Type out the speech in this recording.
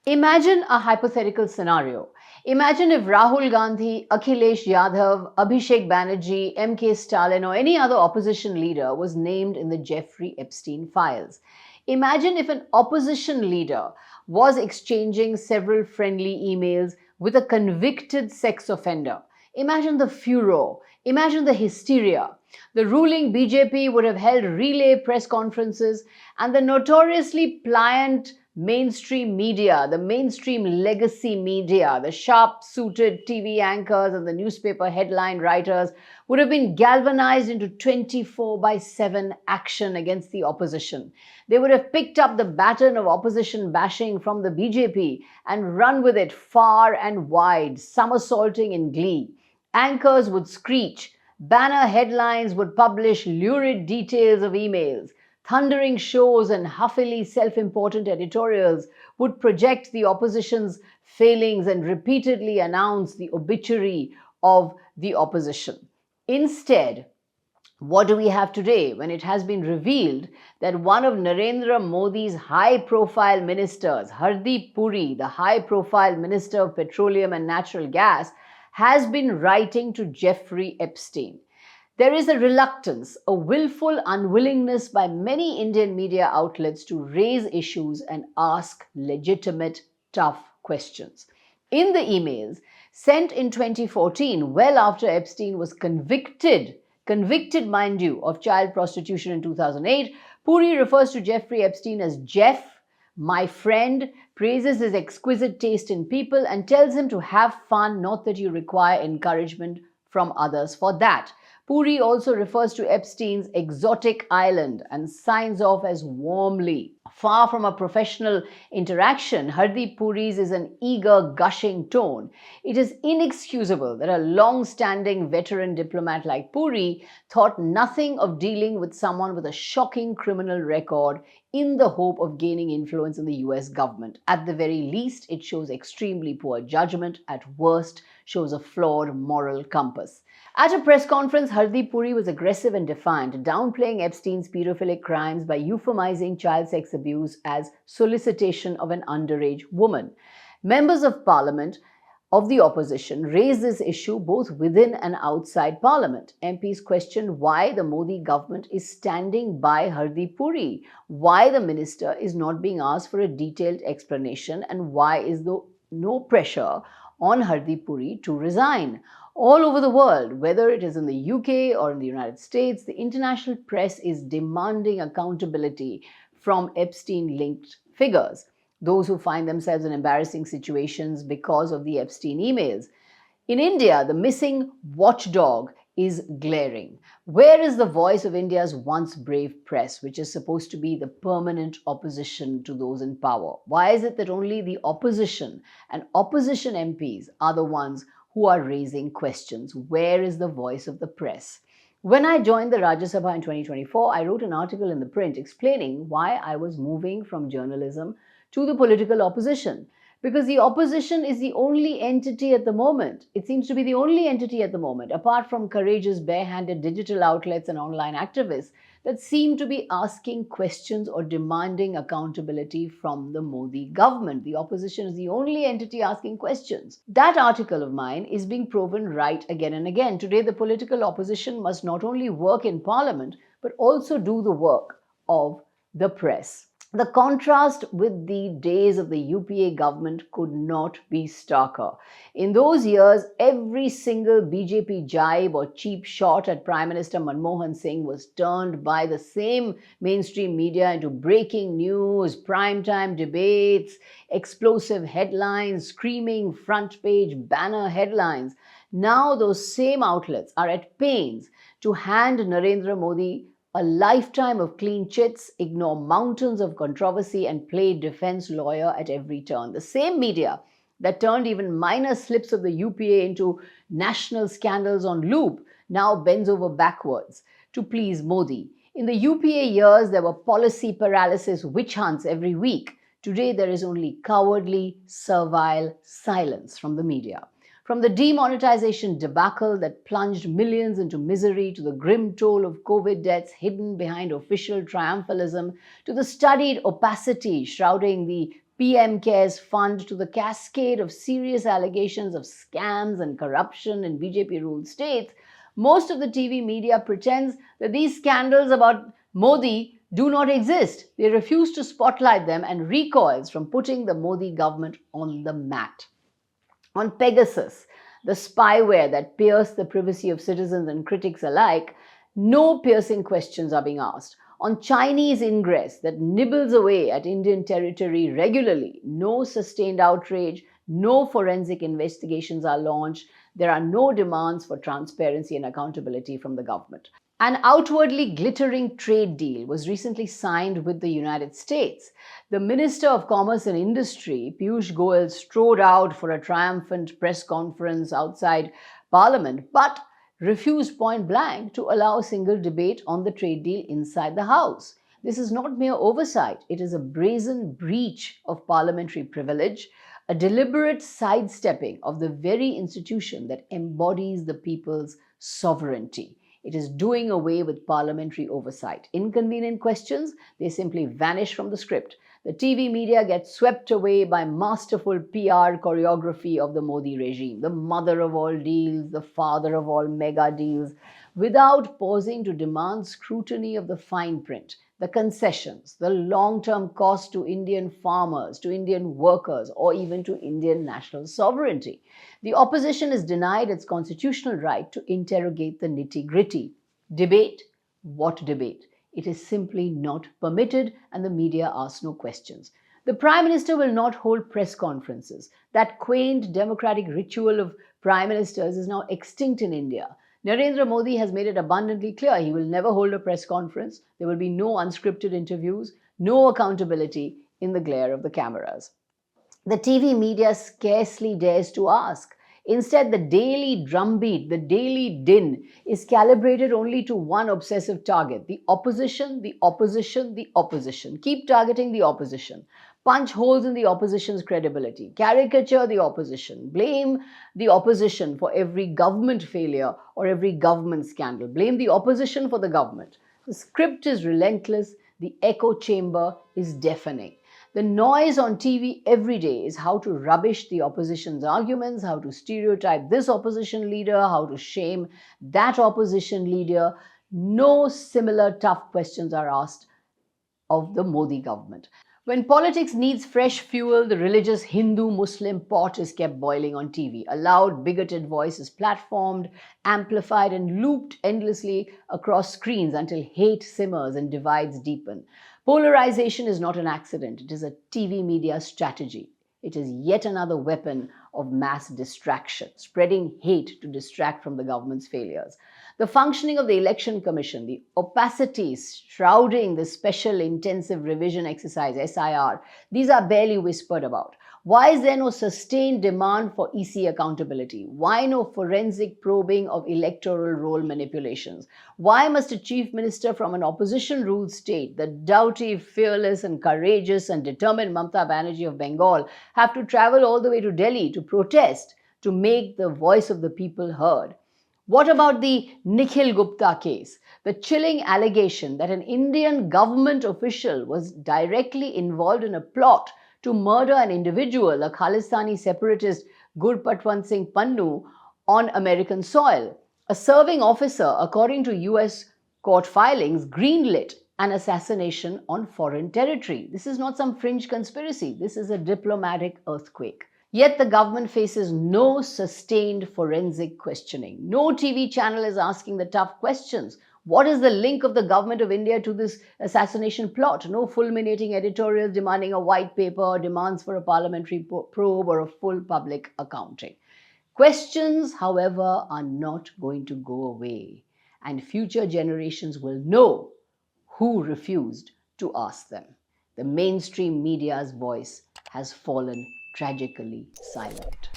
Imagine a hypothetical scenario. Imagine if Rahul Gandhi, Akhilesh Yadav, Abhishek Banerjee, MK Stalin, or any other opposition leader was named in the Jeffrey Epstein files. Imagine if an opposition leader was exchanging several friendly emails with a convicted sex offender. Imagine the furor. Imagine the hysteria. The ruling BJP would have held relay press conferences, and the notoriously pliant mainstream media, the mainstream legacy media, the sharp suited TV anchors and the newspaper headline writers would have been galvanized into 24/7 action against the opposition. They would have picked up the baton of opposition bashing from the BJP and run with it far and wide, somersaulting in glee. Anchors would screech, banner headlines would publish lurid details of emails. Thundering shows and huffily self important editorials would project the opposition's failings and repeatedly announce the obituary of the opposition. Instead, what do we have today when it has been revealed that one of Narendra Modi's high profile ministers, Hardeep Puri, the high profile Minister of Petroleum and Natural Gas, has been writing to Jeffrey Epstein? There is a reluctance, a willful unwillingness by many Indian media outlets to raise issues and ask legitimate, tough questions. In the emails sent in 2014, well after Epstein was convicted, mind you, of child prostitution in 2008, Puri refers to Jeffrey Epstein as Jeff, my friend, praises his exquisite taste in people, and tells him to have fun, not that you require encouragement from others for that. Puri also refers to Epstein's exotic island and signs off as warmly. Far from a professional interaction, Hardeep Puri's is an eager, gushing tone. It is inexcusable that a long standing veteran diplomat like Puri thought nothing of dealing with someone with a shocking criminal record in the hope of gaining influence in the US government. At the very least, it shows extremely poor judgment. At worst, shows a flawed moral compass. At a press conference, Hardeep Puri was aggressive and defiant, downplaying Epstein's pedophilic crimes by euphemizing child sex abuse as solicitation of an underage woman. Members of parliament of the opposition raised this issue both within and outside parliament. MPs questioned why the Modi government is standing by Hardeep Puri, why the minister is not being asked for a detailed explanation, and why is there no pressure on Hardeep Puri to resign. All over the world, whether it is in the UK or in the United States, the international press is demanding accountability from Epstein-linked figures, those who find themselves in embarrassing situations because of the Epstein emails. In India, the missing watchdog is glaring. Where is the voice of India's once brave press, which is supposed to be the permanent opposition to those in power? Why is it that only the opposition and opposition MPs are the ones who are raising questions? Where is the voice of the press? When I joined the Rajya Sabha in 2024, I wrote an article in ThePrint explaining why I was moving from journalism to the political opposition. Because the opposition is the only entity at the moment. It seems to be the only entity at the moment, apart from courageous, bare-handed digital outlets and online activists, that seem to be asking questions or demanding accountability from the Modi government. The opposition is the only entity asking questions. That article of mine is being proven right again and again. Today, the political opposition must not only work in parliament, but also do the work of the press. The contrast with the days of the UPA government could not be starker. In those years, every single BJP jibe or cheap shot at Prime Minister Manmohan Singh was turned by the same mainstream media into breaking news, primetime debates, explosive headlines, screaming front page banner headlines. Now those same outlets are at pains to hand Narendra Modi a lifetime of clean chits, ignore mountains of controversy, and play defense lawyer at every turn. The same media that turned even minor slips of the UPA into national scandals on loop now bends over backwards to please Modi. In the UPA years, there were policy paralysis witch hunts every week. Today, there is only cowardly, servile silence from the media. From the demonetization debacle that plunged millions into misery to the grim toll of COVID deaths hidden behind official triumphalism to the studied opacity shrouding the PM Cares Fund to the cascade of serious allegations of scams and corruption in BJP ruled states, most of the TV media pretends that these scandals about Modi do not exist. They refuse to spotlight them and recoils from putting the Modi government on the mat. On Pegasus, the spyware that pierced the privacy of citizens and critics alike, no piercing questions are being asked. On Chinese ingress that nibbles away at Indian territory regularly, no sustained outrage, no forensic investigations are launched. There are no demands for transparency and accountability from the government. An outwardly glittering trade deal was recently signed with the United States. The Minister of Commerce and Industry, Piyush Goyal, strode out for a triumphant press conference outside Parliament, but refused point blank to allow a single debate on the trade deal inside the House. This is not mere oversight, it is a brazen breach of parliamentary privilege, a deliberate sidestepping of the very institution that embodies the people's sovereignty. It is doing away with parliamentary oversight. Inconvenient questions, they simply vanish from the script. The TV media gets swept away by masterful PR choreography of the Modi regime, the mother of all deals, the father of all mega deals, without pausing to demand scrutiny of the fine print, the concessions, the long-term cost to Indian farmers, to Indian workers, or even to Indian national sovereignty. The opposition is denied its constitutional right to interrogate the nitty-gritty. Debate? What debate? It is simply not permitted, and the media asks no questions. The Prime Minister will not hold press conferences. That quaint democratic ritual of Prime Ministers is now extinct in India. Narendra Modi has made it abundantly clear he will never hold a press conference. There will be no unscripted interviews, no accountability in the glare of the cameras. The TV media scarcely dares to ask. Instead, the daily drumbeat, the daily din is calibrated only to one obsessive target: the opposition, the opposition, the opposition. Keep targeting the opposition. Punch holes in the opposition's credibility. Caricature the opposition. Blame the opposition for every government failure or every government scandal. Blame the opposition for the government. The script is relentless. The echo chamber is deafening. The noise on TV every day is how to rubbish the opposition's arguments, how to stereotype this opposition leader, how to shame that opposition leader. No similar tough questions are asked of the Modi government. When politics needs fresh fuel, the religious Hindu-Muslim pot is kept boiling on TV. A loud, bigoted voice is platformed, amplified, and looped endlessly across screens until hate simmers and divides deepen. Polarization is not an accident. It is a TV media strategy. It is yet another weapon of mass distraction, spreading hate to distract from the government's failures. The functioning of the Election Commission, the opacity shrouding the Special Intensive Revision Exercise, SIR, these are barely whispered about. Why is there no sustained demand for EC accountability? Why no forensic probing of electoral roll manipulations? Why must a chief minister from an opposition-ruled state, the doughty, fearless and courageous and determined Mamata Banerjee of Bengal, have to travel all the way to Delhi to protest, to make the voice of the people heard? What about the Nikhil Gupta case? The chilling allegation that an Indian government official was directly involved in a plot to murder an individual, a Khalistani separatist Gurpatwant Singh Pannu, on American soil. A serving officer, according to US court filings, greenlit an assassination on foreign territory. This is not some fringe conspiracy. This is a diplomatic earthquake. Yet the government faces no sustained forensic questioning. No TV channel is asking the tough questions. What is the link of the government of India to this assassination plot? No fulminating editorials demanding a white paper or demands for a parliamentary probe or a full public accounting. Questions, however, are not going to go away, and future generations will know who refused to ask them. The mainstream media's voice has fallen tragically silent.